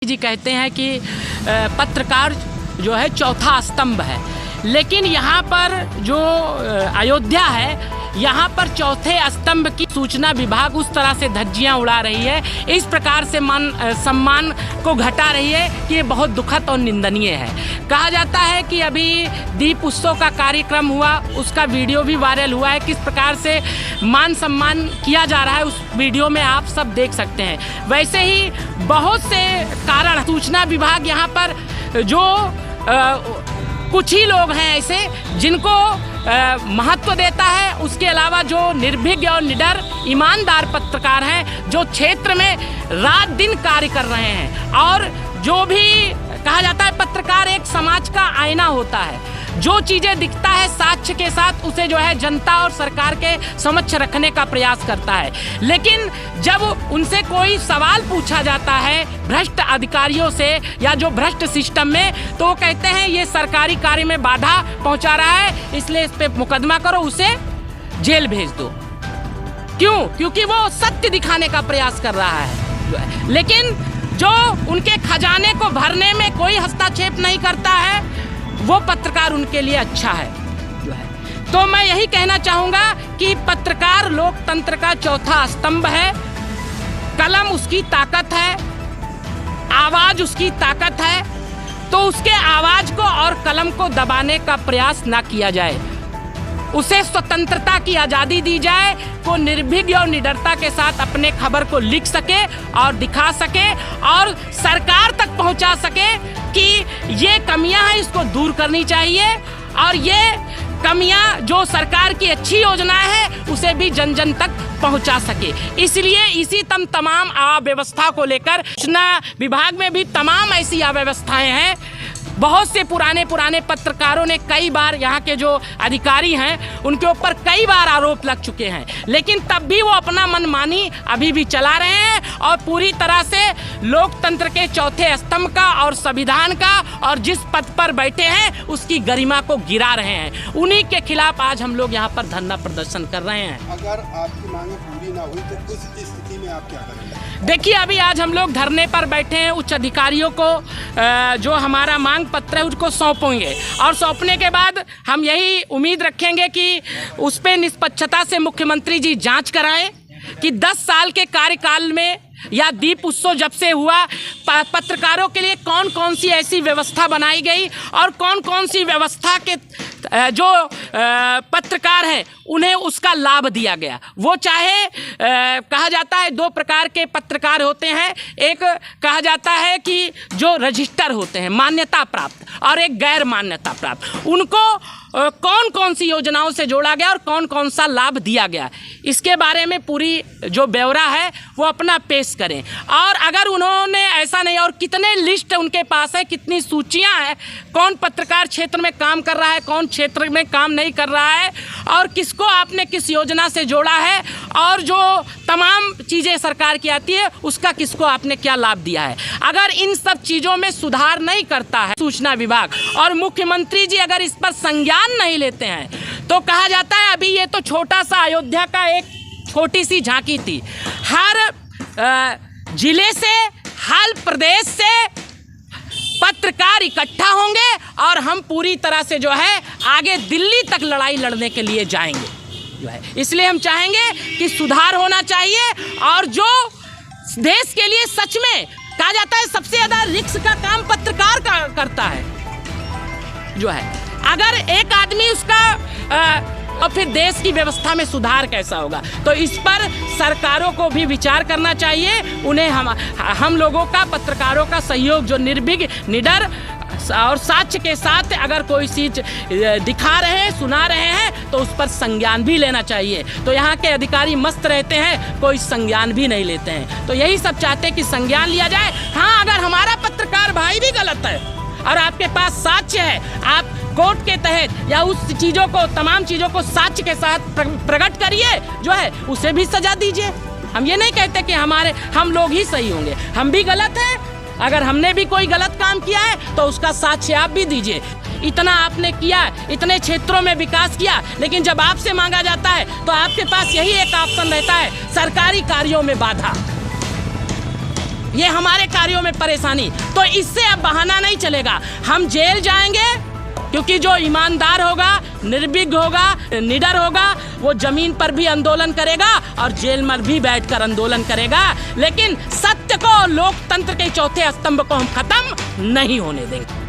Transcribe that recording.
जी कहते हैं कि पत्रकार जो है चौथा स्तंभ है, लेकिन यहाँ पर जो अयोध्या है यहाँ पर चौथे स्तंभ की सूचना विभाग उस तरह से धज्जियाँ उड़ा रही है, इस प्रकार से सम्मान को घटा रही है कि ये बहुत दुखद और निंदनीय है। कहा जाता है कि अभी दीप उत्सव का कार्यक्रम हुआ, उसका वीडियो भी वायरल हुआ है, किस प्रकार से मान सम्मान किया जा रहा है उस वीडियो में आप सब देख सकते हैं। वैसे ही बहुत से कारण सूचना विभाग यहाँ पर जो कुछ ही लोग हैं ऐसे जिनको महत्व देता है, उसके अलावा जो निर्भीक और निडर ईमानदार पत्रकार हैं जो क्षेत्र में रात दिन कार्य कर रहे हैं। और जो भी कहा जाता है पत्रकार एक समाज का आईना होता है, जो चीज़ें दिखता है साक्ष्य के साथ उसे जो है जनता और सरकार के समक्ष रखने का प्रयास करता है। लेकिन जब उनसे कोई सवाल पूछा जाता है भ्रष्ट अधिकारियों से या जो भ्रष्ट सिस्टम में, तो वो कहते हैं ये सरकारी कार्य में बाधा पहुंचा रहा है, इसलिए इस पे मुकदमा करो, उसे जेल भेज दो। क्यों? क्योंकि वो सत्य दिखाने का प्रयास कर रहा है, लेकिन जो उनके खजाने को भरने में कोई हस्तक्षेप नहीं करता है वो पत्रकार उनके लिए अच्छा है। तो मैं यही कहना चाहूँगा कि पत्रकार लोकतंत्र का चौथा स्तंभ है, कलम उसकी ताकत है, आवाज़ उसकी ताकत है, तो उसके आवाज़ को और कलम को दबाने का प्रयास ना किया जाए, उसे स्वतंत्रता की आज़ादी दी जाए, वो निर्भीक और निडरता के साथ अपने खबर को लिख सके और दिखा सके और सरकार तक पहुंचा सके कि ये कमियां हैं, इसको दूर करनी चाहिए और ये कमियां जो सरकार की अच्छी योजनाएं हैं उसे भी जन जन तक पहुंचा सके। इसलिए इसी तमाम अव्यवस्था को लेकर सूचना विभाग में भी तमाम ऐसी अव्यवस्थाएं हैं। बहुत से पुराने पत्रकारों ने कई बार, यहाँ के जो अधिकारी हैं उनके ऊपर कई बार आरोप लग चुके हैं, लेकिन तब भी वो अपना मनमानी अभी भी चला रहे हैं और पूरी तरह से लोकतंत्र के चौथे स्तंभ का और संविधान का और जिस पद पर बैठे हैं उसकी गरिमा को गिरा रहे हैं। उन्हीं के खिलाफ आज हम लोग यहाँ पर धरना प्रदर्शन कर रहे हैं। अगर आपकी मांगें पूरी ना हुई तो उस स्थिति में आप क्या करेंगे? देखिए, अभी आज हम लोग धरने पर बैठे हैं, उच्च अधिकारियों को जो हमारा मांग पत्र है उसको सौंपेंगे और सौंपने के बाद हम यही उम्मीद रखेंगे कि उस पर निष्पक्षता से मुख्यमंत्री जी जांच कराएं कि 10 साल के कार्यकाल में या दीप उत्सव जब से हुआ पत्रकारों के लिए कौन कौन सी ऐसी व्यवस्था बनाई गई और कौन कौन सी व्यवस्था के जो पत्रकार हैं उन्हें उसका लाभ दिया गया। वो चाहे कहा जाता है 2 प्रकार के पत्रकार होते हैं, एक कहा जाता है कि जो रजिस्टर होते हैं मान्यता प्राप्त और एक गैर मान्यता प्राप्त, उनको कौन कौन सी योजनाओं से जोड़ा गया और कौन कौन सा लाभ दिया गया, इसके बारे में पूरी जो ब्यौरा है वो अपना पेश करें। और अगर उन्होंने ऐसा नहीं, और कितने लिस्ट उनके पास है, कितनी सूचियां हैं, कौन पत्रकार क्षेत्र में काम कर रहा है, कौन क्षेत्र में काम नहीं कर रहा है और किसको आपने किस योजना से जोड़ा है और जो तमाम चीज़ें सरकार की आती है उसका किसको आपने क्या लाभ दिया है। अगर इन सब चीज़ों में सुधार नहीं करता है सूचना विभाग और मुख्यमंत्री जी अगर इस पर संज्ञान नहीं लेते हैं तो कहा जाता है, अभी ये तो छोटा सा अयोध्या का एक छोटी सी झांकी थी, हर जिले से हर प्रदेश से पत्रकार इकट्ठा होंगे और हम पूरी तरह से जो है आगे दिल्ली तक लड़ाई लड़ने के लिए जाएंगे जो है। इसलिए हम चाहेंगे कि सुधार होना चाहिए और जो देश के लिए सच में कहा जाता है सबसे ज़्यादा रिस्क का काम पत्रकार का करता है जो है। अगर एक आदमी उसका और फिर देश की व्यवस्था में सुधार कैसा होगा, तो इस पर सरकारों को भी विचार करना चाहिए। उन्हें हम लोगों का, पत्रकारों का सहयोग जो निर्भीक निडर और साक्ष्य के साथ अगर कोई चीज दिखा रहे हैं, सुना रहे हैं तो उस पर संज्ञान भी लेना चाहिए। तो यहाँ के अधिकारी मस्त रहते हैं, कोई संज्ञान भी नहीं लेते हैं। तो यही सब चाहते हैं कि संज्ञान लिया जाए। हाँ, अगर हमारा पत्रकार भाई भी गलत है और आपके पास साक्ष्य है, आप कोर्ट के तहत या उस चीज़ों को, तमाम चीज़ों को साक्ष्य के साथ प्रकट करिए जो है, उसे भी सजा दीजिए। हम ये नहीं कहते कि हम लोग ही सही होंगे, हम भी गलत हैं। अगर हमने भी कोई गलत काम किया है तो उसका साक्ष्य आप भी दीजिए। इतना आपने किया, इतने क्षेत्रों में विकास किया, लेकिन जब आपसे मांगा जाता है तो आपके पास यही एक ऑप्शन रहता है, सरकारी कार्यों में बाधा। ये हमारे कार्यों में परेशानी, तो इससे अब बहाना नहीं चलेगा। हम जेल जाएंगे क्योंकि जो ईमानदार होगा, निर्भीक होगा, निडर होगा, वो जमीन पर भी आंदोलन करेगा और जेल में भी बैठकर आंदोलन करेगा, लेकिन सत्य को, लोकतंत्र के चौथे स्तंभ को हम खत्म नहीं होने देंगे।